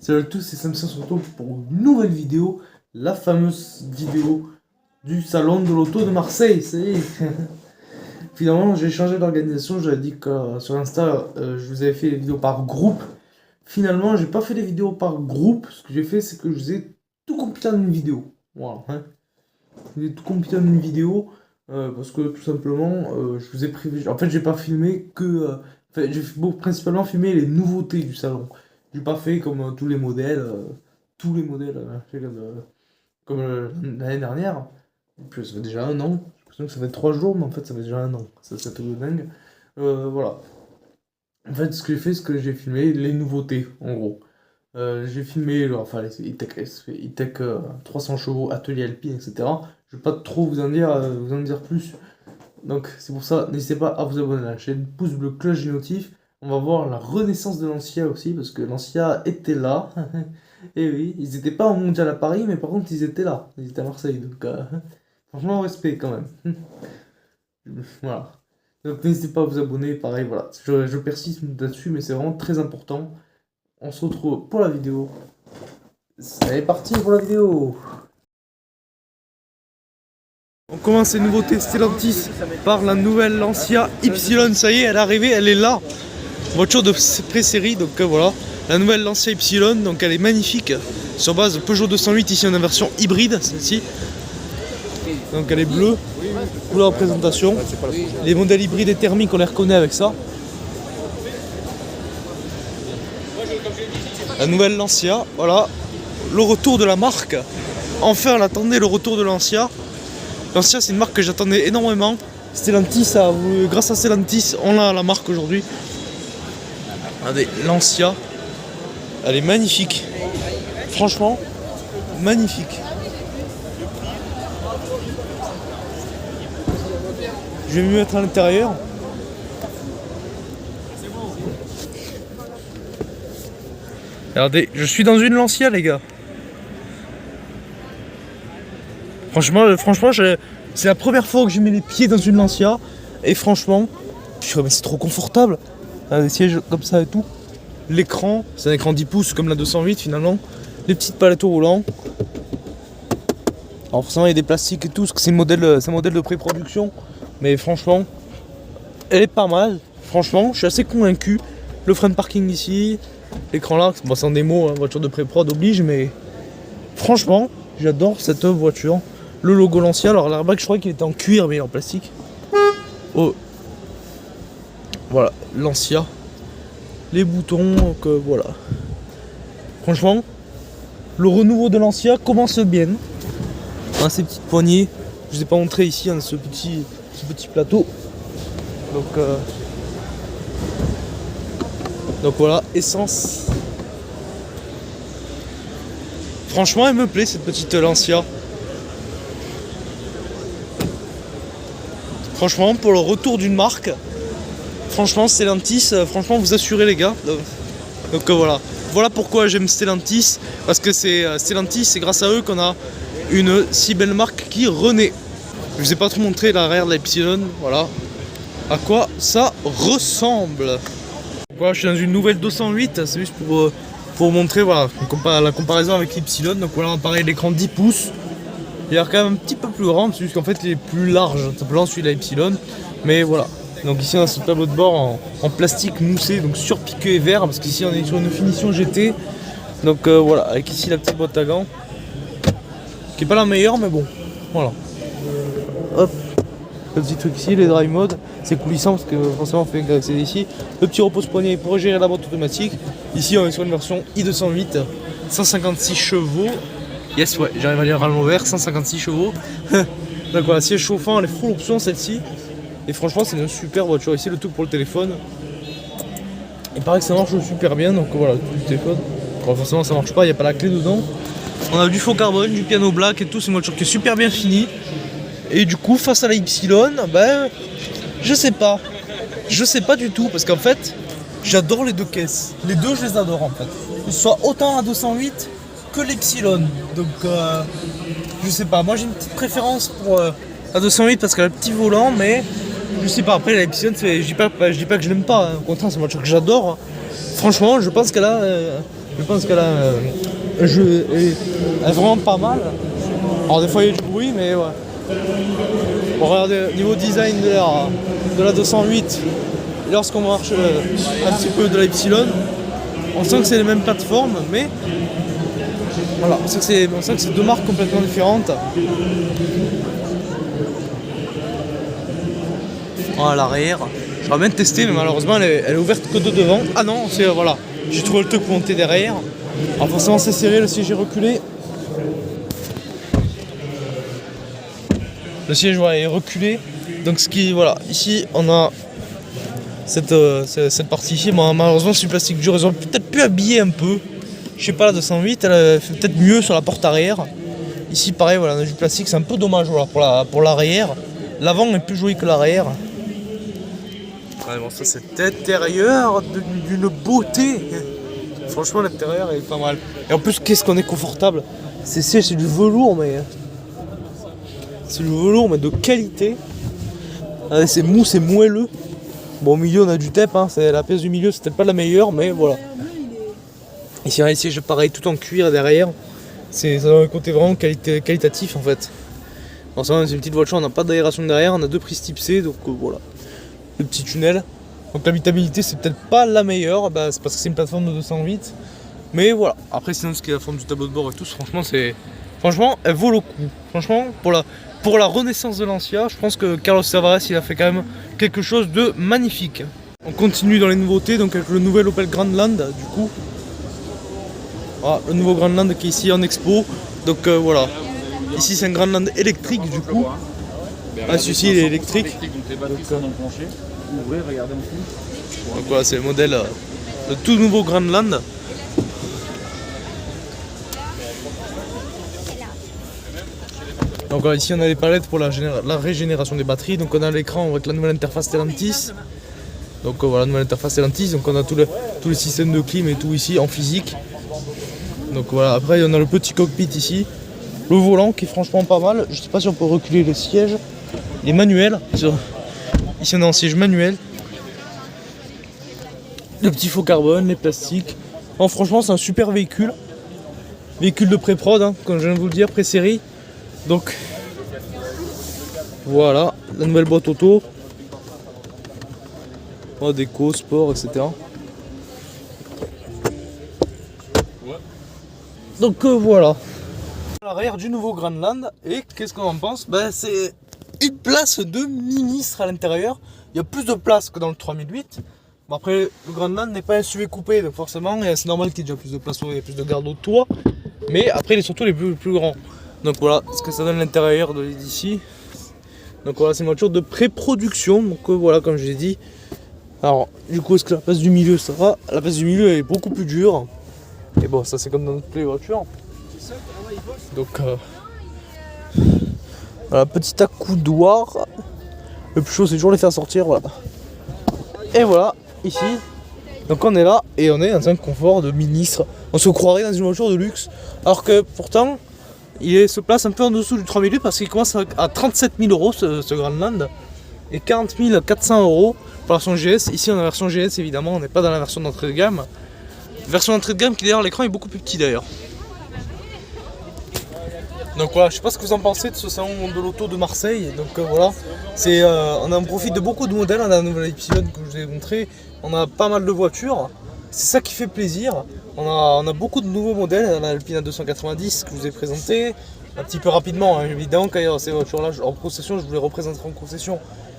Salut à tous, c'est Samson se retrouve pour une nouvelle vidéo, la fameuse vidéo du salon de l'auto de Marseille, ça y est. Finalement, j'ai changé d'organisation, j'avais dit que sur Insta, je vous avais fait les vidéos par groupe. Finalement, j'ai pas fait les vidéos par groupe, ce que j'ai fait, c'est que je vous ai tout compilé en une vidéo. Voilà, hein. Je vous ai tout compilé en une vidéo, parce que tout simplement, je vous ai privilégié. En fait, j'ai pas filmé que... enfin, j'ai principalement filmé les nouveautés du salon. J'ai pas fait comme tous les modèles, comme l'année dernière. Et puis ça fait déjà un an. J'ai l'impression que ça fait 3 jours, mais en fait ça fait déjà un an. Ça, c'est un truc de dingue. Voilà. En fait, ce que j'ai fait, c'est que j'ai filmé les nouveautés, en gros. J'ai filmé enfin, les E-Tech 300 chevaux, atelier alpine, etc. Je vais pas trop vous en dire plus. Donc c'est pour ça, n'hésitez pas à vous abonner à la chaîne, pouce bleu, cloche des notifs. On va voir la renaissance de Lancia aussi, parce que Lancia était là. Et oui, ils n'étaient pas en mondial à Paris, mais par contre ils étaient là. Ils étaient à Marseille, donc franchement respect quand même. Voilà. Donc n'hésitez pas à vous abonner, pareil, voilà. Je persiste là-dessus, mais c'est vraiment très important. On se retrouve pour la vidéo. C'est parti pour la vidéo. On commence les nouveautés Stellantis par la nouvelle Lancia Y. Ça y est, elle est arrivée, elle est là. Voiture de pré-série, donc voilà. La nouvelle Lancia Y, donc elle est magnifique. Sur base de Peugeot 208, ici on a une version hybride, celle-ci. Donc elle est bleue, couleur de présentation. Les modèles hybrides et thermiques, on les reconnaît avec ça. La nouvelle Lancia, voilà. Le retour de la marque. Enfin, on attendait le retour de Lancia. Lancia, c'est une marque que j'attendais énormément. Stellantis, grâce à Stellantis, on a la marque aujourd'hui. Regardez, Lancia, elle est magnifique. Franchement, magnifique. Je vais me mettre à l'intérieur. Regardez, je suis dans une Lancia, les gars. Franchement, c'est la première fois que je mets les pieds dans une Lancia. Et franchement, c'est trop confortable. Des sièges comme ça et tout. L'écran, c'est un écran 10 pouces comme la 208 finalement. Les petites palettes au volant. Alors forcément il y a des plastiques et tout, parce que c'est un modèle de pré-production. Mais franchement, elle est pas mal. Franchement, je suis assez convaincu. Le frein de parking ici, l'écran là, bon, c'est en démo, hein, voiture de pré-prod oblige, mais franchement, j'adore cette voiture. Le logo Lancia, alors l'airbag je crois qu'il était en cuir mais en plastique. Oh. Voilà, Lancia. Les boutons, donc voilà. Franchement, le renouveau de Lancia commence bien. On a ces petites poignées. Je vous ai pas montré ici, on a ce petit plateau. Donc voilà, essence. Franchement, elle me plaît cette petite Lancia. Franchement, pour le retour d'une marque, franchement, Stellantis, franchement, vous assurez les gars. Donc voilà. Voilà pourquoi j'aime Stellantis. Parce que Stellantis, c'est grâce à eux qu'on a une si belle marque qui renaît. Je vous ai pas trop montré l'arrière de la Y. Voilà. À quoi ça ressemble. Voilà, je suis dans une nouvelle 208. C'est juste pour vous montrer voilà, la comparaison avec l'Y. Donc voilà, pareil, l'écran 10 pouces. Il est quand même un petit peu plus grand, c'est juste qu'en fait il est plus large, simplement celui de la Y. Mais voilà. Donc ici on a ce tableau de bord en plastique moussé, donc surpiqué et vert, parce qu'ici on est sur une finition GT. Donc voilà, avec ici la petite boîte à gants, qui est pas la meilleure, mais bon, voilà. Hop, le petit truc ici, les drive mode, c'est coulissant parce que forcément on fait accéder ici. Le petit repose-poignet pour gérer la boîte automatique. Ici on est sur une version i208, 156 chevaux. Yes, ouais, j'arrive à lire à l'envers, 156 chevaux. Donc voilà, siège chauffant, elle est full option celle-ci. Et franchement, c'est une super voiture. Ici, le tout pour le téléphone. Il paraît que ça marche super bien, donc voilà, tout le téléphone. Bon, forcément, ça marche pas, il n'y a pas la clé dedans. On a du faux carbone, du piano black et tout. C'est une voiture qui est super bien finie. Et du coup, face à la Y, ben, je sais pas. Je sais pas du tout, parce qu'en fait, j'adore les deux caisses. Les deux, je les adore en fait. Que ce soit autant la 208 que l'Y. Donc, je sais pas. Moi, j'ai une petite préférence pour la 208 parce qu'elle a le petit volant, mais je sais pas. Après, la Y, je dis pas que je l'aime pas. Hein. Au contraire, c'est une voiture que j'adore. Franchement, je pense qu'elle a Je pense qu'elle a un jeu est vraiment pas mal. Alors des fois il y a du bruit, mais ouais. Bon, regardez, niveau design de la 208, lorsqu'on marche un petit peu de la Ypsilon, on sent que c'est les mêmes plateformes, mais voilà, on sent que c'est deux marques complètement différentes. Voilà l'arrière. J'aurais bien testé, mais malheureusement elle est ouverte que de devant. Ah non, c'est voilà, j'ai trouvé le truc pour monter derrière. Alors forcément c'est serré, le siège est reculé. Le siège est reculé. Donc ce qui voilà, ici on a cette partie ici. Bon, malheureusement c'est du plastique dur. Ils ont peut-être pu habiller un peu. Je sais pas, la 208, elle fait peut-être mieux sur la porte arrière. Ici pareil, voilà, on a du plastique, c'est un peu dommage voilà, pour l'arrière. L'avant est plus joli que l'arrière. Ouais, bon, ça c'est l'intérieur d'une beauté. Franchement l'intérieur est pas mal. Et en plus qu'est-ce qu'on est confortable. Ces sièges c'est du velours, mais c'est du velours mais de qualité. C'est mou, c'est moelleux. Bon, au milieu on a du tape, hein. La pièce du milieu c'est peut-être pas la meilleure, mais voilà. Ici on a les sièges pareil tout en cuir derrière. Ça a un côté vraiment qualitatif en fait. Alors ça c'est une petite voiture, on n'a pas d'aération derrière, on a deux prises type C, donc voilà. Le petit tunnel. Donc l'habitabilité c'est peut-être pas la meilleure, c'est parce que c'est une plateforme de 208. Mais voilà. Après sinon ce qui est la forme du tableau de bord et tout, franchement elle vaut le coup. Franchement pour la renaissance de Lancia, je pense que Carlos Tavares il a fait quand même quelque chose de magnifique. On continue dans les nouveautés, donc avec le nouvel Opel Grandland du coup. Voilà, le nouveau Grandland qui est ici en expo. Donc voilà. Ici c'est un Grandland électrique du coup. Ah celui-ci il est électrique. Donc les batteries sont dans le plancher. Ouvrez, regardez en dessous. Donc voilà, c'est le modèle de tout nouveau Grandland. Donc voilà, ici on a les palettes pour la régénération des batteries. Donc on a l'écran avec la nouvelle interface Stellantis. Donc voilà, nouvelle interface Stellantis. Donc on a tous les systèmes de clim et tout ici en physique. Donc voilà, après on a le petit cockpit ici. Le volant qui est franchement pas mal. Je sais pas si on peut reculer les sièges. Les manuels. Ici on a un siège manuel. Le petit faux carbone, les plastiques. Bon, franchement c'est un super véhicule. Véhicule de pré-prod, hein, comme je viens de vous le dire, pré-série. Donc voilà, la nouvelle boîte auto. Oh, déco, sport, etc. Donc voilà. L'arrière du nouveau Grandland. Et qu'est-ce qu'on en pense? C'est une place de ministre à l'intérieur. Il y a plus de place que dans le 3008. Bon, après, le Grandland n'est pas un SUV coupé, donc forcément, c'est normal qu'il y ait déjà plus de place, il y a plus de garde au toit. Mais après, il est surtout les plus grands. Donc voilà ce que ça donne l'intérieur d'ici. Donc voilà, c'est une voiture de pré-production. Donc voilà, comme je l'ai dit. Alors, du coup, est-ce que la place du milieu ça va? La place du milieu est beaucoup plus dure. Et bon, ça c'est comme dans toutes les voitures. Donc voilà, petit accoudoir. Le plus chaud c'est toujours les faire sortir, voilà. Et voilà, ici. Donc on est là et on est dans un confort de ministre. On se croirait dans une voiture de luxe. Alors que pourtant, il se place un peu en dessous du 3008 parce qu'il commence à 37 000 € ce Grandland. Et 40 400 € pour la version GS. Ici on a la version GS évidemment, on n'est pas dans la version d'entrée de gamme. Version d'entrée de gamme qui d'ailleurs l'écran est beaucoup plus petit d'ailleurs. Donc voilà, je sais pas ce que vous en pensez de ce salon de l'auto de Marseille. Donc voilà, on en profite de beaucoup de modèles. On a la nouvelle Ypsilon que je vous ai montré. On a pas mal de voitures. C'est ça qui fait plaisir. On a beaucoup de nouveaux modèles. On a l'Alpina 290 que je vous ai présenté. Un petit peu rapidement, hein. Évidemment, quand il y aura ces voitures-là en concession, je vous les représenterai en concession.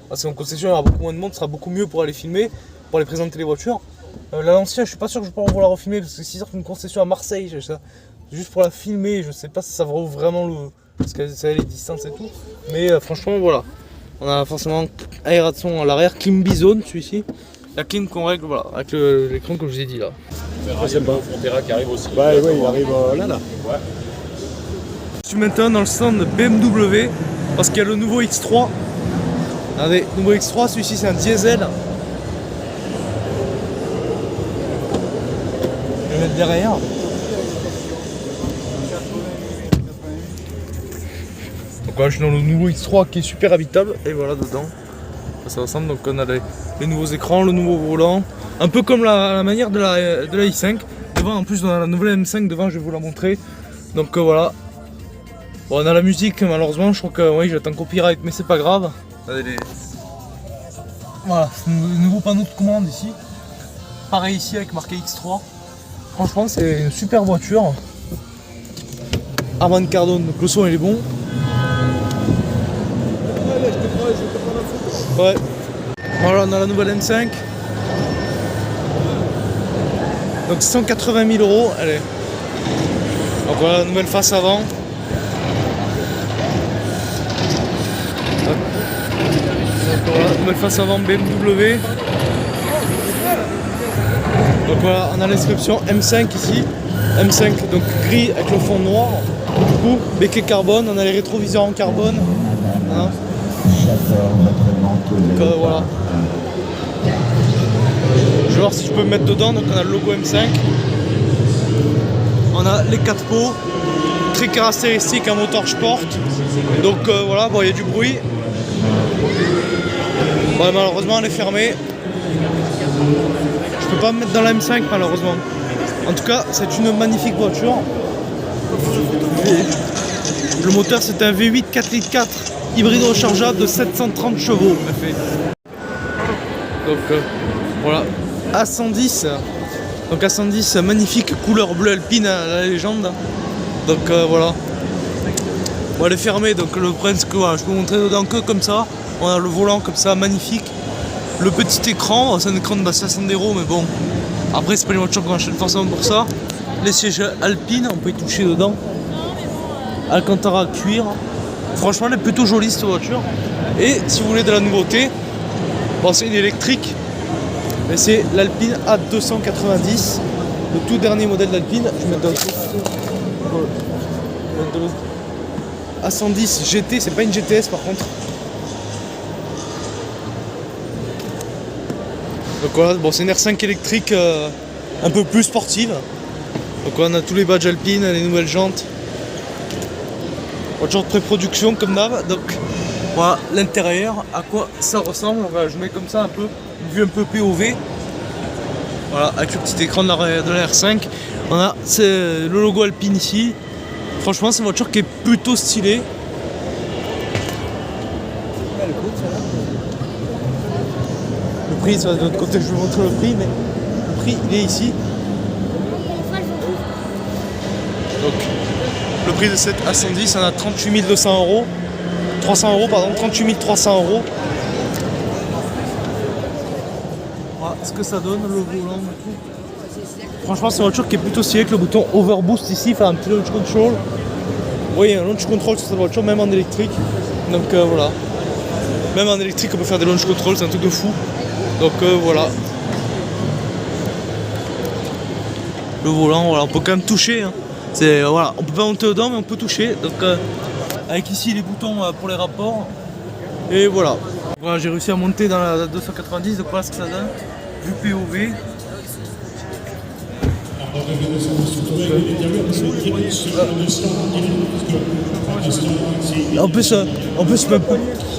Parce qu'en concession, il y aura beaucoup moins de monde, ce sera beaucoup mieux pour aller filmer, pour aller présenter les voitures. La Lancia, je suis pas sûr que je vais pouvoir la refilmer parce que si c'est une concession à Marseille, juste pour la filmer, je sais pas si ça vaut vraiment le. Parce que ça les distances et tout. Mais franchement, voilà. On a forcément aération à l'arrière, clim bizone celui-ci. La clim qu'on règle, voilà, avec l'écran que je vous ai dit là. C'est pas Frontera qui arrive aussi. Ouais, il arrive là. Ouais. Je suis maintenant dans le stand BMW parce qu'il y a le nouveau X3. Regardez, nouveau X3, celui-ci c'est un diesel. Je vais mettre derrière. Donc voilà, je suis dans le nouveau X3 qui est super habitable. Et voilà dedans. Ça ressemble, donc on a les nouveaux écrans, le nouveau volant. Un peu comme la manière de la i5. devant, en plus on a la nouvelle M5 devant, je vais vous la montrer. Donc voilà. Bon, on a la musique malheureusement, je crois que oui j'attends copyright mais c'est pas grave. Voilà, c'est un nouveau panneau de commande ici. Pareil ici avec marqué X3. Franchement c'est une super voiture. Harman Kardon, donc le son il est bon. Ouais. Voilà, on a la nouvelle M5. Donc 180 000 €, elle est. Donc voilà la nouvelle face avant. Donc voilà, nouvelle face avant BMW. Donc voilà, on a l'inscription M5 ici. M5 donc gris avec le fond noir. Du coup, béquet carbone, on a les rétroviseurs en carbone. Hein. Donc voilà. Je vais voir si je peux me mettre dedans. Donc on a le logo M5. On a les 4 pots. Très caractéristique, un moteur sport. Donc voilà, bon il y a du bruit. Bon, malheureusement elle est fermée. Je peux pas me mettre dans la M5 malheureusement. En tout cas, c'est une magnifique voiture. Le moteur c'est un V8 4,4 litres hybride rechargeable de 730 chevaux. Donc voilà, A110. Donc A110 magnifique couleur bleu alpine à la légende. Donc voilà. Bon, elle est fermée donc le Prince que voilà, je peux vous montrer dedans que comme ça. On a le volant comme ça magnifique. Le petit écran, c'est un écran de 60 € mais bon. Après c'est pas les voitures qu'on achète forcément pour ça. Les sièges alpines, on peut y toucher dedans. Alcantara cuir. Franchement elle est plutôt jolie cette voiture. Et si vous voulez de la nouveauté, bon c'est une électrique. Mais c'est l'Alpine A290. Le tout dernier modèle d'Alpine. Je vais mettre dans le A110 GT, c'est pas une GTS par contre. Donc voilà, bon c'est une R5 électrique un peu plus sportive. Donc on a tous les badges Alpine, les nouvelles jantes. Voiture de pré-production comme d'hab. Donc voilà l'intérieur, à quoi ça ressemble. Voilà, je mets comme ça un peu, une vue un peu POV. Voilà, avec le petit écran de la R5. On a le logo Alpine ici. Franchement c'est une voiture qui est plutôt stylée. Le prix, ça va de l'autre côté, je vais vous montrer le prix, mais le prix il est ici. Donc le prix de cette A110, on a 38 200 €. 300 €, pardon, 38 300 €. Voilà ce que ça donne, le volant du coup. Franchement c'est une voiture qui est plutôt stylée avec le bouton Overboost ici, faire un petit launch control. Oui, un launch control sur cette voiture, même en électrique. Donc voilà. Même en électrique on peut faire des launch control, c'est un truc de fou. Donc voilà. Le volant, voilà, on peut quand même toucher. Hein. Voilà, on peut pas monter dedans mais on peut toucher. Donc avec ici les boutons pour les rapports. Et voilà. Voilà, j'ai réussi à monter dans la 290, donc voilà ce que ça donne. Vue POV. En plus même,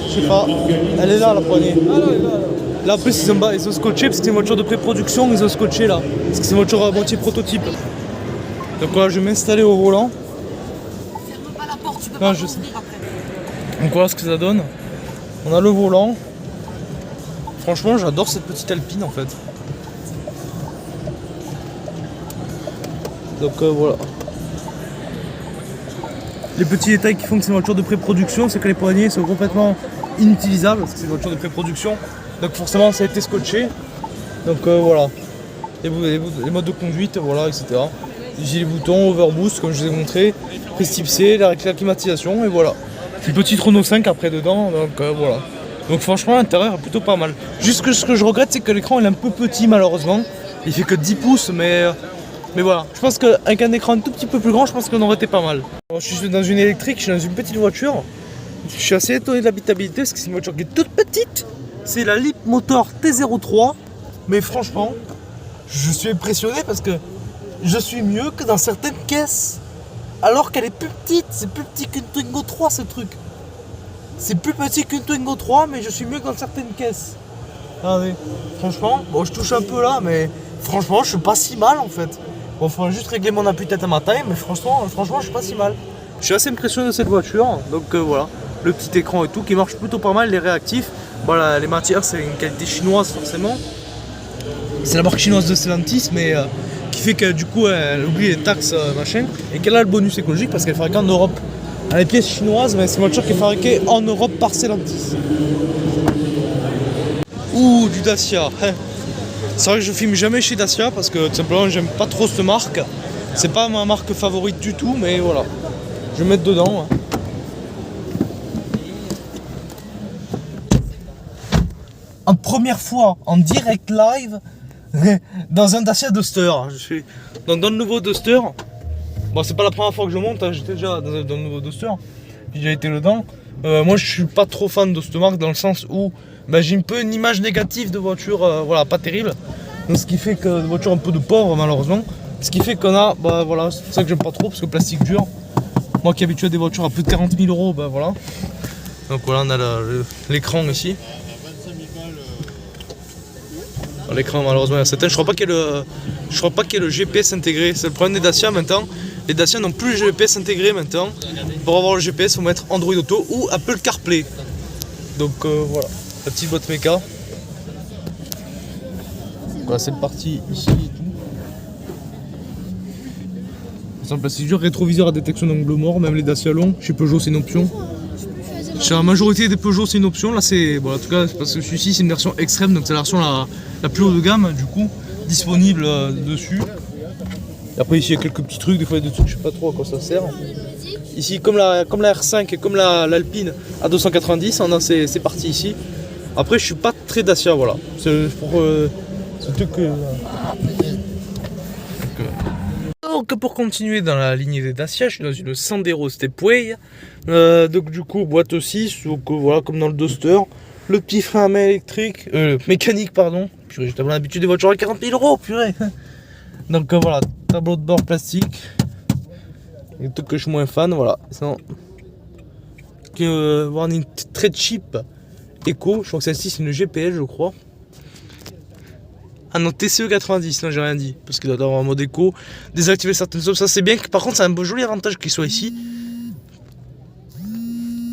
je sais pas, elle est là la poignée. Là en plus ils ont scotché parce que c'est une voiture de pré-production, ils ont scotché là. Parce que c'est une voiture à moitié prototype. Donc voilà, je vais m'installer au volant. Ferme pas la porte, tu peux Non, pas je sais. ouvrir après. Donc voilà ce que ça donne. On a le volant. Franchement j'adore cette petite Alpine en fait. Donc voilà. Les petits détails qui font que c'est une voiture de pré-production, c'est que les poignées sont complètement inutilisables parce que c'est une voiture de pré-production. Donc forcément ça a été scotché. Donc voilà. Les modes de conduite, voilà, etc. Ici les boutons, overboost comme je vous ai montré, prise type C, la climatisation et voilà. Une petite Renault 5 après dedans, donc voilà. Donc franchement l'intérieur est plutôt pas mal. Juste que ce que je regrette c'est que l'écran est un peu petit malheureusement. Il fait que 10 pouces mais voilà. Je pense qu'avec un écran un tout petit peu plus grand, je pense qu'on aurait été pas mal. Bon, je suis dans une électrique, je suis dans une petite voiture. Je suis assez étonné de l'habitabilité parce que c'est une voiture qui est toute petite. C'est la Leapmotor T03. Mais franchement, je suis impressionné parce que je suis mieux que dans certaines caisses. Alors qu'elle est plus petite, c'est plus petit qu'une Twingo 3 ce truc. C'est plus petit qu'une Twingo 3 mais je suis mieux que dans certaines caisses. Regardez, franchement, bon je touche un peu là mais franchement je suis pas si mal en fait. Bon, faudrait juste régler mon appui-tête à ma taille, mais franchement, je suis pas si mal. Je suis assez impressionné de cette voiture, donc voilà. Le petit écran et tout qui marche plutôt pas mal, les réactifs. Voilà, les matières, c'est une qualité chinoise forcément. C'est la marque chinoise de Stellantis, mais qui fait que du coup, elle oublie les taxes, machin, et qu'elle a le bonus écologique parce qu'elle est fabriquée en Europe. Elle a les pièces chinoises, mais c'est une voiture qui est fabriquée en Europe par Stellantis. Ouh, du Dacia. C'est vrai que je filme jamais chez Dacia parce que tout simplement j'aime pas trop cette marque. C'est pas ma marque favorite du tout, mais voilà. Je vais mettre dedans. En première fois en direct live dans un Dacia Duster. Je suis dans le nouveau Duster. Bon, c'est pas la première fois que je monte, hein. J'étais déjà dans le nouveau Duster. J'ai déjà été dedans. Moi je suis pas trop fan de cette marque dans le sens où j'ai un peu une image négative de voiture, voilà, pas terrible. Donc, ce qui fait que de voiture un peu de pauvre malheureusement. Ce qui fait qu'on a, voilà, c'est pour ça que j'aime pas trop parce que plastique dur. Moi qui est habitué à des voitures à plus de 40 000 euros, voilà. Donc voilà, on a l'écran ici. L'écran malheureusement est certain. Je crois pas qu'il y ait le GPS intégré. C'est le problème des Dacia maintenant. Les Dacia n'ont plus le GPS intégré maintenant. Pour avoir le GPS, il faut mettre Android Auto ou Apple CarPlay. Donc voilà, la petite boîte méca. Voilà, c'est parti ici et tout. Par exemple, plastique dur, rétroviseur à détection d'angle mort, même les Dacia longs. Chez Peugeot, c'est une option. Chez la majorité des Peugeot, c'est une option. Là, c'est bon, en tout cas, parce que celui-ci, c'est une version extrême, donc c'est la version la plus haut de gamme, du coup, disponible dessus. Et après, ici, il y a quelques petits trucs. Des fois, il y a des trucs, je sais pas trop à quoi ça sert. Ici, comme la R5 et comme l'Alpine à 290, on a ces parties ici. Après, je suis pas très Dacia, voilà. C'est pour ce truc que. Donc pour continuer dans la lignée des Dacia, je suis dans une Sandero Stepway. Donc du coup boîte 6, donc voilà comme dans le Duster. Le petit frein à main électrique, mécanique pardon. Purée, j'ai tellement l'habitude des voitures à 40 000 euros, purée. Donc voilà, tableau de bord plastique. Et tout que je suis moins fan, voilà. Sinon, warning très cheap Eco, je crois que celle-ci c'est une GPL je crois. Ah non, TCE 90, non j'ai rien dit, parce qu'il doit avoir un mode éco, désactiver certaines options, ça c'est bien, par contre c'est un beau joli avantage qu'il soit ici.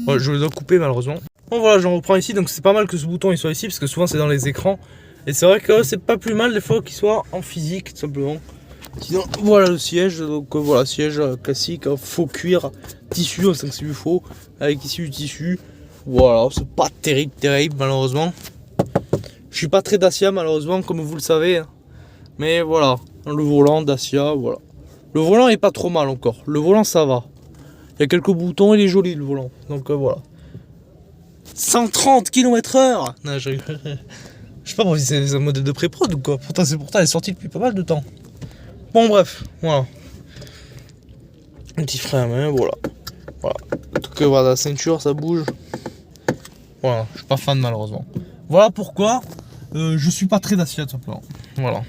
Ouais, je le dois couper malheureusement. Bon voilà, j'en reprends ici, donc c'est pas mal que ce bouton il soit ici, parce que souvent c'est dans les écrans. Et c'est vrai que c'est pas plus mal des fois qu'il soit en physique, tout simplement. Sinon, voilà le siège, donc voilà, siège classique, faux cuir, tissu, on sait que c'est du faux, avec ici du tissu. Voilà, c'est pas terrible malheureusement. Je suis pas très Dacia malheureusement comme vous le savez, hein. Mais voilà, le volant Dacia, voilà. Le volant est pas trop mal encore, le volant ça va. Il y a quelques boutons, il est joli le volant, donc voilà. 130 km/h. Non, je sais pas si c'est un modèle de pré-prod ou quoi, pourtant elle est sortie depuis pas mal de temps. Bon bref, voilà. Un petit frein à main, voilà. Voilà. Donc voilà, la ceinture ça bouge. Voilà, je suis pas fan malheureusement. Voilà pourquoi je suis pas très Dacia tout simplement. Voilà.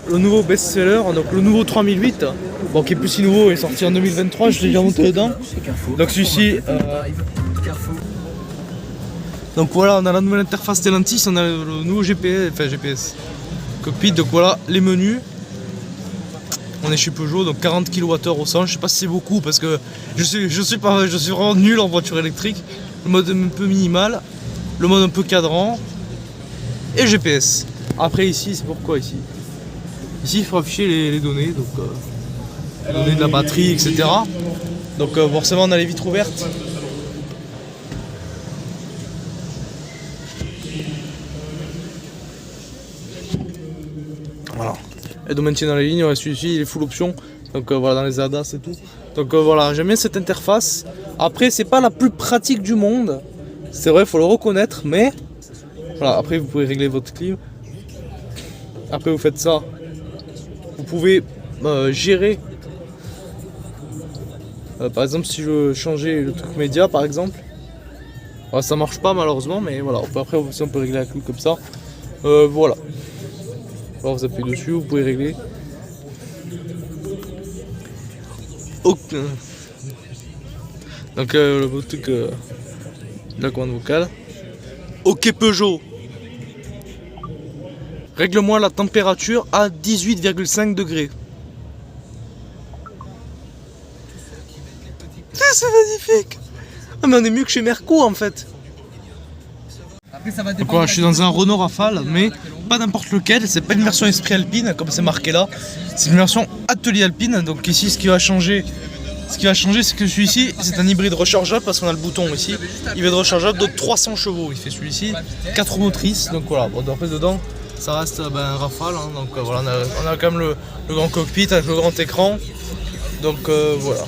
Le nouveau best-seller, donc le nouveau 3008, bon qui est plus si nouveau, est sorti en 2023, je l'ai déjà monté dedans. Donc celui-ci. Donc voilà, on a la nouvelle interface Stellantis, on a le nouveau GPS cockpit, donc voilà les menus. On est chez Peugeot, donc 40 kWh au 100, je sais pas si c'est beaucoup parce que je suis vraiment nul en voiture électrique. Le mode un peu minimal, le mode un peu cadran et GPS. Après ici, c'est pourquoi ici. Ici il faut afficher les données, donc les données de la batterie, etc. Donc forcément on a les vitres ouvertes. Voilà. Et de maintien dans les lignes, celui-ci il est full option. Donc voilà, dans les ADAS et tout. Donc voilà, j'aime bien cette interface. Après, c'est pas la plus pratique du monde. C'est vrai, il faut le reconnaître, mais voilà, après vous pouvez régler votre clim. Après vous faites ça. Vous pouvez gérer. Par exemple, si je veux changer le truc média, par exemple. Voilà, ça marche pas malheureusement, mais voilà. Après aussi, on peut régler la clim comme ça. Voilà. Alors vous appuyez dessus, vous pouvez régler. Aucun. Donc le beau truc de la commande vocale. OK Peugeot. Règle-moi la température à 18,5 degrés. C'est magnifique. Ah mais on est mieux que chez Merco en fait. Après, ça va Donc voilà, je suis dans un Renault Rafale, mais pas n'importe lequel. C'est pas une version Esprit Alpine comme c'est marqué là. C'est une version Atelier Alpine. Donc ici, ce qui va changer, c'est que celui-ci, c'est un hybride rechargeable parce qu'on a le bouton ici. Hybride rechargeable de 300 chevaux. Il fait celui-ci, 4 motrices. Donc voilà, bon, après dedans, ça reste un Rafale. Hein, donc voilà, on a quand même le grand cockpit avec le grand écran. Donc voilà.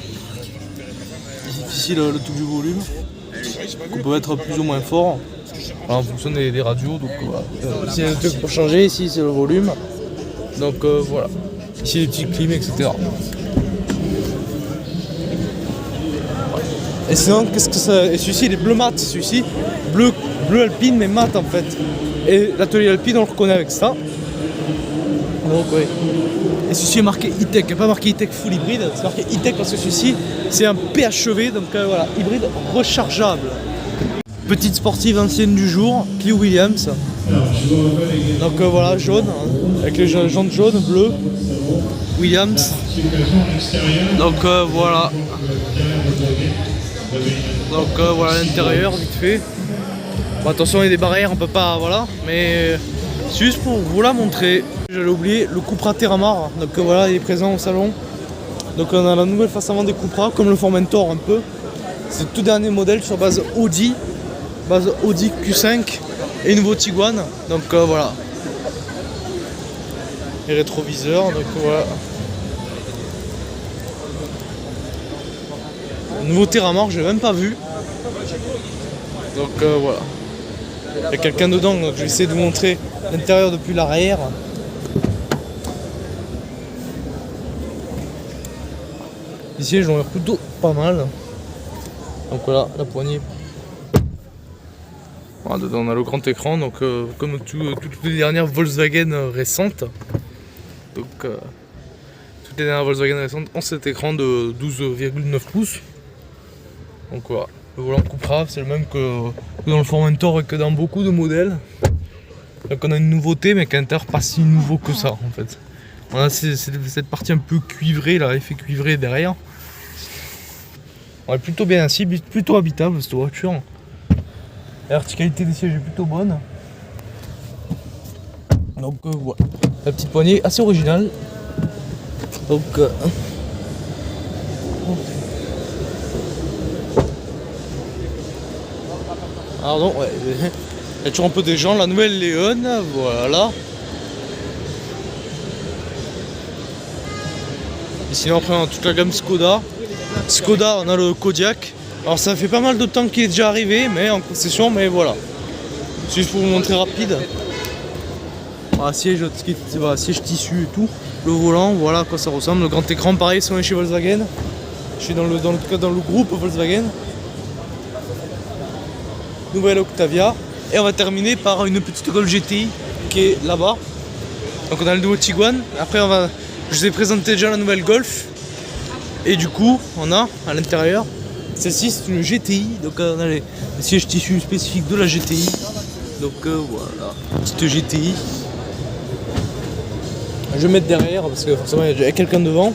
Ici le tout du volume. On peut être plus ou moins fort. Alors, en fonction des radios, donc voilà. Ici le truc pour changer, ici c'est le volume. Donc voilà. Ici les petites clims, etc. Et sinon, qu'est-ce que ça. Et celui-ci il est bleu mat, celui-ci. Bleu alpine mais mat en fait. Et l'atelier alpine on le reconnaît avec ça. Donc oui. Et celui-ci est marqué E-Tech, il n'y a pas marqué E-Tech full hybride, c'est marqué E-Tech parce que celui-ci c'est un PHEV, donc voilà, hybride rechargeable. Petite sportive ancienne du jour, Clio Williams. Donc voilà, jaune, hein, avec les jantes jaunes, bleues. Williams. Donc voilà. Donc voilà l'intérieur, vite fait. Bon, attention, il y a des barrières, on peut pas, voilà. Mais c'est juste pour vous la montrer. J'allais oublier le Cupra Terramar. Donc voilà, il est présent au salon. Donc on a la nouvelle face avant des Cupra, comme le Formentor un peu. C'est le tout dernier modèle sur base Audi Q5 et nouveau Tiguan. Donc voilà. Les rétroviseurs, donc voilà. Le nouveau Terramar, je l'ai même pas vu. Donc voilà. Il y a quelqu'un dedans, donc je vais essayer de vous montrer l'intérieur depuis l'arrière. Ici les gens ont l'air plutôt pas mal. Donc voilà, la poignée. Voilà, dedans on a le grand écran, donc comme toutes les dernières Volkswagen récentes. Donc toutes les dernières Volkswagen récentes ont cet écran de 12,9 pouces. Donc voilà, le volant Cupra, c'est le même que dans le Formentor et que dans beaucoup de modèles. Donc on a une nouveauté, mais qu'à l'intérieur pas si nouveau que ça en fait. Voilà, c'est cette partie un peu cuivrée, là, effet cuivré derrière. Ouais, plutôt bien assis, plutôt habitable cette voiture. La verticalité des sièges est plutôt bonne. Donc voilà, la petite poignée assez originale. Donc pardon, ouais. Il y a toujours un peu des gens, la nouvelle Léon, voilà. Et sinon après on a toute la gamme Skoda. Skoda, on a le Kodiaq. Alors ça fait pas mal de temps qu'il est déjà arrivé, mais en concession, mais voilà. C'est juste pour vous montrer rapide. Voilà, siège tissu et tout. Le volant, voilà à quoi ça ressemble. Le grand écran, pareil, si on est chez Volkswagen. Je suis dans le groupe Volkswagen. Nouvelle Octavia. Et on va terminer par une petite Golf GTI qui est là-bas. Donc on a le nouveau Tiguan. Après je vous ai présenté déjà la nouvelle Golf. Et du coup on a à l'intérieur, celle-ci c'est une GTI. Donc on a les sièges tissus spécifiques de la GTI. Donc voilà, petite GTI. Je vais mettre derrière parce que forcément il y a déjà quelqu'un devant.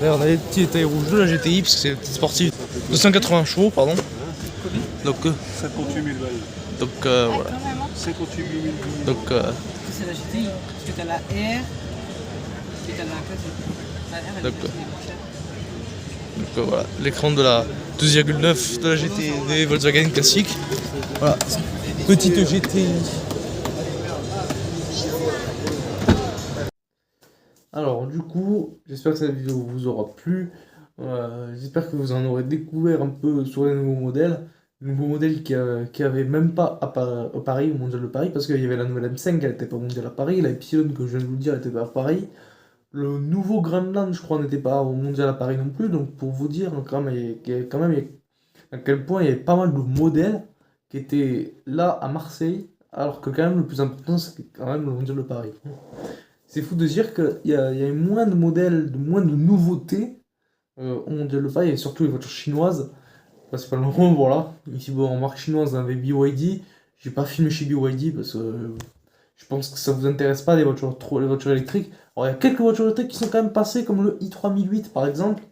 Là on a les petits détails rouges de la GTI parce que c'est une petite sportive de 280 chevaux pardon. Donc 58 000 balles. Donc voilà. 58 000 balles. Donc C'est la GTI. Parce que t'as la R et t'as la classe. La R elle est plus chère. donc voilà, l'écran de la 2,9 de la GTI des Volkswagen classiques. Voilà, petite GTI. Alors du coup, j'espère que cette vidéo vous aura plu. J'espère que vous en aurez découvert un peu sur les nouveaux modèles. Les nouveaux modèles qui avaient même pas à Paris, au Mondial de Paris, parce qu'il y avait la nouvelle M5, elle n'était pas au Mondial à Paris. La Epsilon, que je viens de vous le dire, elle n'était pas à Paris. Le nouveau Grandland, je crois, n'était pas au Mondial à Paris non plus. Donc pour vous dire quand même à quel point il y avait pas mal de modèles qui étaient là à Marseille, alors que quand même le plus important c'est quand même le Mondial de Paris. C'est fou de dire qu'il y a moins de modèles, moins de nouveautés au Mondial de Paris, et surtout les voitures chinoises. Principalement, voilà. Ici, bon, en marque chinoise, on avait BYD. J'ai pas filmé chez BYD parce que je pense que ça vous intéresse pas les voitures électriques. Alors, il y a quelques voitures électriques qui sont quand même passées, comme le i3008 par exemple.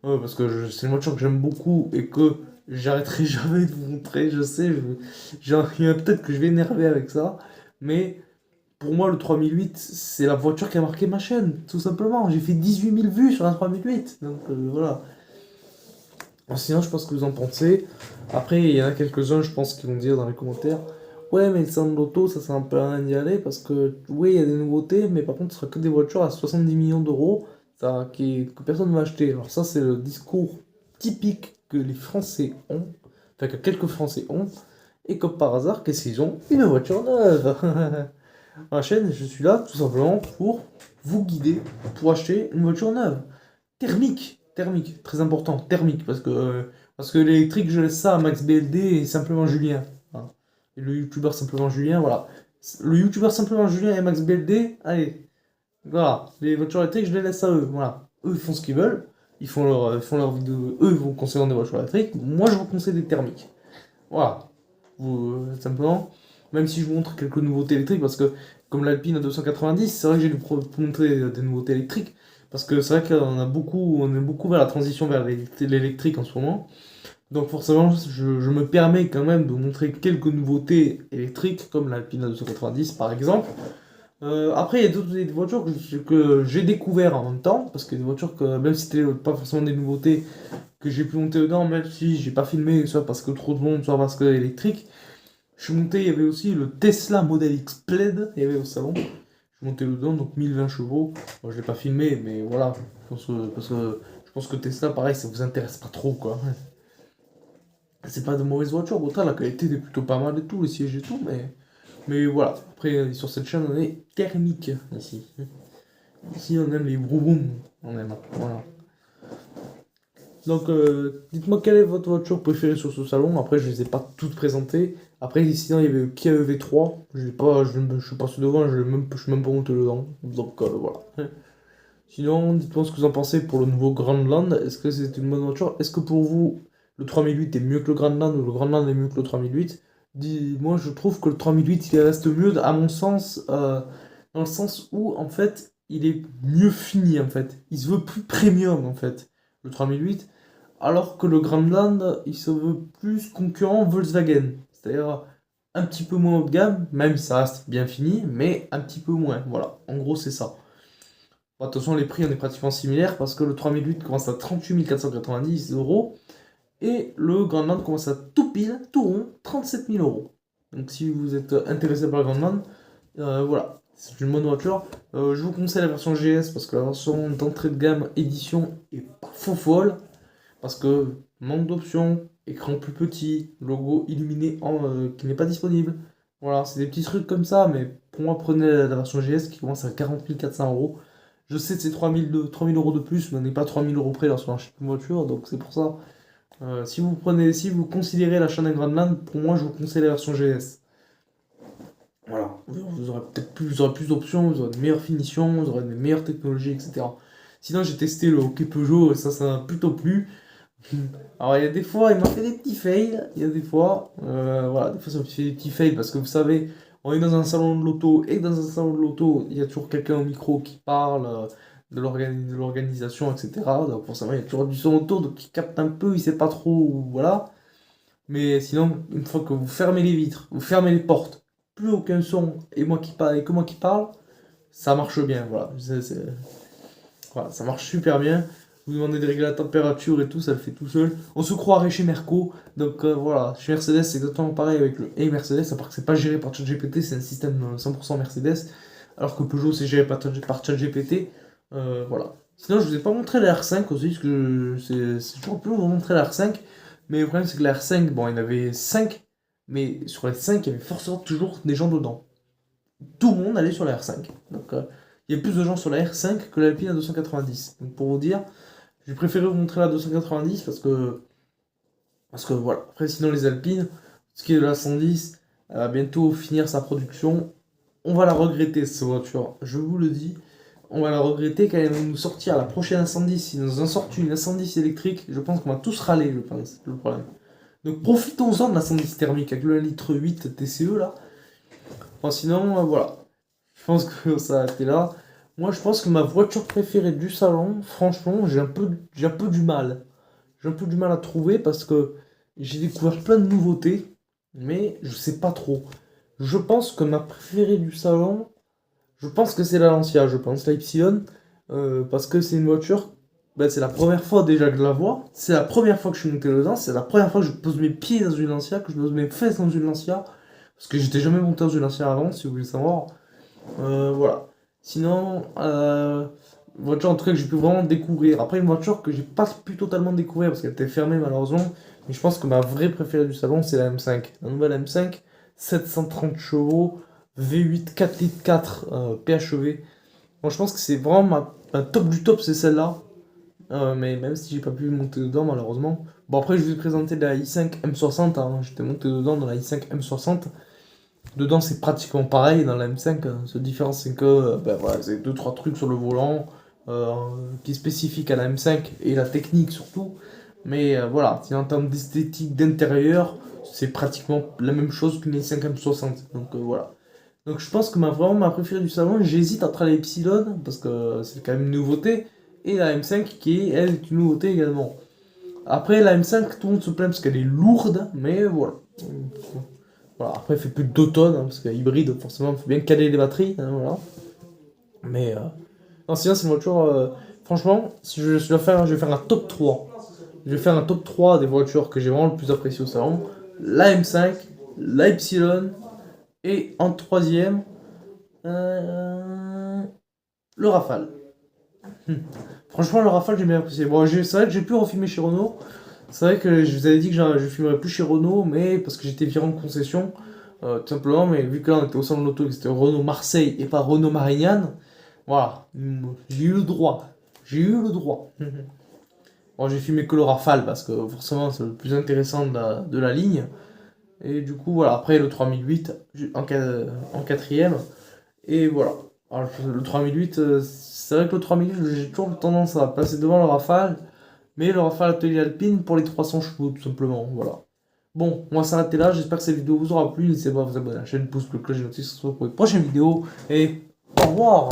Ouais, parce que c'est une voiture que j'aime beaucoup et que j'arrêterai jamais de vous montrer. Je sais, il y en a peut-être que je vais énerver avec ça. Mais pour moi, le 3008, c'est la voiture qui a marqué ma chaîne, tout simplement. J'ai fait 18 000 vues sur la 3008. Donc voilà. Sinon, je pense que vous en pensez. Après, il y en a quelques-uns, je pense, qui vont dire dans les commentaires. Ouais, mais le salon de l'auto, ça sert un peu à rien d'y aller parce que, oui, il y a des nouveautés, mais par contre, ce sera que des voitures à 70 millions d'euros que personne ne va acheter. Alors, ça, c'est le discours typique que les Français ont, enfin, que quelques Français ont, et comme par hasard, qu'est-ce qu'ils ont? Une voiture neuve. Ma chaîne, je suis là tout simplement pour vous guider pour acheter une voiture neuve. Thermique, très important, thermique, parce que l'électrique, je laisse ça à Max BLD et Simplement Julien. Hein. Et le youtubeur Simplement Julien, voilà. Le youtubeur Simplement Julien et Max BLD, allez, voilà. Les voitures électriques, je les laisse à eux, voilà. Eux, ils font ce qu'ils veulent, ils font leur vidéo, eux, ils vous conseillent des voitures électriques, moi, je vous conseille des thermiques. Voilà. Simplement, même si je vous montre quelques nouveautés électriques, parce que comme l'Alpine à 290, c'est vrai que j'ai dû montrer des nouveautés électriques, parce que c'est vrai on est beaucoup vers la transition vers l'électrique en ce moment. Donc forcément, je me permets quand même de vous montrer quelques nouveautés électriques, comme l'Alpine à 290 par exemple. Après, il y a d'autres des voitures que j'ai découvert en même temps, parce que des voitures que, même si c'était pas forcément des nouveautés, que j'ai pu monter dedans, même si j'ai pas filmé, soit parce que trop de monde, soit parce que électrique. Je suis monté, il y avait aussi le Tesla Model X Plaid, il y avait au salon. Je suis monté dedans, donc 1020 chevaux. Bon, je l'ai pas filmé, mais voilà. Parce que je pense que Tesla, pareil, ça vous intéresse pas trop, quoi. C'est pas de mauvaise voiture, autant la qualité est plutôt pas mal et tout, les sièges et tout, mais voilà. Après, sur cette chaîne, on est thermique, ici. Ici, on aime les vroom, on aime, voilà. Donc, dites-moi quelle est votre voiture préférée sur ce salon. Après, je les ai pas toutes présentées. Après, sinon, il y avait le Kia EV3. Je suis passé devant, je suis même pas monté dedans. Donc, voilà. Sinon, dites-moi ce que vous en pensez pour le nouveau Grandland. Est-ce que c'est une bonne voiture? Est-ce que pour vous, le 3008 est mieux que le Grandland ou le Grandland est mieux que le 3008? Moi, je trouve que le 3008, il reste mieux, à mon sens, dans le sens où, en fait, il est mieux fini, en fait. Il se veut plus premium, en fait, le 3008. Alors que le Grandland, il se veut plus concurrent Volkswagen. C'est-à-dire un petit peu moins haut de gamme, même si ça reste bien fini, mais un petit peu moins. Voilà, en gros, c'est ça. Bon, attention, les prix, on est pratiquement similaires parce que le 3008 commence à 38 490 euros et le Grandland commence à tout pile, tout rond, 37 000 euros. Donc, si vous êtes intéressé par le Grandland, voilà, c'est une bonne voiture. Je vous conseille la version GS parce que la version d'entrée de gamme édition est pas faux folle. Parce que manque d'options, écran plus petit, logo illuminé qui n'est pas disponible. Voilà, c'est des petits trucs comme ça, mais pour moi, prenez la version GS qui commence à 40 400 euros. Je sais que c'est 3 000 euros de plus, mais on n'est pas 3 000 euros près lorsqu'on achète une voiture, donc c'est pour ça. Si vous considérez l'achat d'un Grandland, pour moi, je vous conseille la version GS. Voilà, vous aurez vous aurez plus d'options, vous aurez de meilleures finitions, vous aurez de meilleures technologies, etc. Sinon, j'ai testé le hockey Peugeot et ça m'a plutôt plu. Alors il y a des fois, il m'a fait des petits fails, il y a des fois, voilà, des fois ça me fait des petits fails parce que vous savez, on est dans un salon de l'auto et dans un salon de l'auto, il y a toujours quelqu'un au micro qui parle de l'organisation, etc. Donc forcément, il y a toujours du son autour, donc il capte un peu, il sait pas trop, voilà. Mais sinon, une fois que vous fermez les vitres, vous fermez les portes, plus aucun son et moi qui parle, et que moi qui parle, ça marche bien, voilà. Voilà, ça marche super bien. Vous demandez de régler la température et tout, ça le fait tout seul. On se croirait chez Merco. Donc voilà, chez Mercedes, c'est exactement pareil avec le et Mercedes, à part que c'est pas géré par ChatGPT, c'est un système 100% Mercedes. Alors que Peugeot, c'est géré par ChatGPT. Voilà. Sinon, je vous ai pas montré la R5 aussi, parce que c'est toujours plus long de vous montrer la R5. Mais le problème, c'est que la R5, bon, il y en avait 5, mais sur les 5, il y avait forcément toujours des gens dedans. Tout le monde allait sur la R5. Donc, il y a plus de gens sur la R5 que l'Alpine à 290. Donc, pour vous dire, j'ai préféré vous montrer la 290 parce que voilà. Après, sinon, les Alpines, ce qui est de la 110, elle va bientôt finir sa production. On va la regretter, cette voiture. Je vous le dis. On va la regretter quand elle va nous sortir la prochaine A110. Si nous en sortent une A110 électrique, je pense qu'on va tous râler, je pense. C'est le problème. Donc, profitons-en de la 110 thermique avec le 1,8 litre TCE là. Enfin, sinon, voilà. Je pense que ça a été là. Moi, je pense que ma voiture préférée du salon, franchement, j'ai un peu du mal. J'ai un peu du mal à trouver parce que j'ai découvert plein de nouveautés, mais je sais pas trop. Je pense que ma préférée du salon, je pense que c'est la Lancia, je pense, la Ypsilon, parce que c'est une voiture, ben, c'est la première fois déjà que je la vois, c'est la première fois que je suis monté dedans, c'est la première fois que je pose mes pieds dans une Lancia, que je pose mes fesses dans une Lancia, parce que j'étais jamais monté dans une Lancia avant, si vous voulez savoir. Voilà. Sinon, voiture en tout cas que j'ai pu vraiment découvrir. Après, une voiture que j'ai pas pu totalement découvrir parce qu'elle était fermée malheureusement. Mais je pense que ma vraie préférée du salon, c'est la M5. La nouvelle M5, 730 chevaux, V8, 4 litres 4 PHEV. Bon, je pense que c'est vraiment ma top du top, c'est celle-là. Mais même si j'ai pas pu monter dedans malheureusement. Bon, après, je vais vous présenter la i5 M60. Hein. J'étais monté dedans dans la i5 M60. Dedans, c'est pratiquement pareil dans la M5. Hein. La différence, c'est que ben, voilà, c'est 2-3 trucs sur le volant euh, qui est spécifique à la M5 et la technique surtout. Mais voilà, si en termes d'esthétique d'intérieur, c'est pratiquement la même chose qu'une i5 M60. Donc voilà. Donc je pense que vraiment ma préférée du salon, j'hésite entre la Epsilon, parce que c'est quand même une nouveauté, et la M5 qui est, elle, est une nouveauté également. Après, la M5, tout le monde se plaint parce qu'elle est lourde, mais voilà. Voilà, après, elle fait plus de 2 tonnes, hein, parce qu'elle est hybride, forcément, il faut bien caler les batteries. Hein, voilà. Mais non, sinon, c'est une voiture. Franchement, si je vais faire un top 3. Je vais faire un top 3 des voitures que j'ai vraiment le plus apprécié au salon. La M5, la Ypsilon, et en troisième, le Rafale. Franchement, le Rafale, j'ai bien apprécié. Bon, c'est vrai que j'ai pu refilmer chez Renault. C'est vrai que je vous avais dit que je filmerais plus chez Renault, mais parce que j'étais virant de concession, tout simplement. Mais vu que là, on était au salon de l'auto et que c'était Renault Marseille et pas Renault Marignane, voilà, j'ai eu le droit. J'ai eu le droit. Bon, j'ai filmé que le Rafale parce que forcément, c'est le plus intéressant de la ligne. Et du coup, voilà, après le 3008 en quatrième. Et voilà. Alors, le 3008, c'est vrai que le 3008, j'ai toujours tendance à passer devant le Rafale. Mais le Rafale Atelier Alpine pour les 300 chevaux, tout simplement. Voilà. Bon, on va s'arrêter là. J'espère que cette vidéo vous aura plu. N'hésitez pas à vous abonner à la chaîne, pouce bleu, cloche de notification pour les prochaines vidéos. Et au revoir!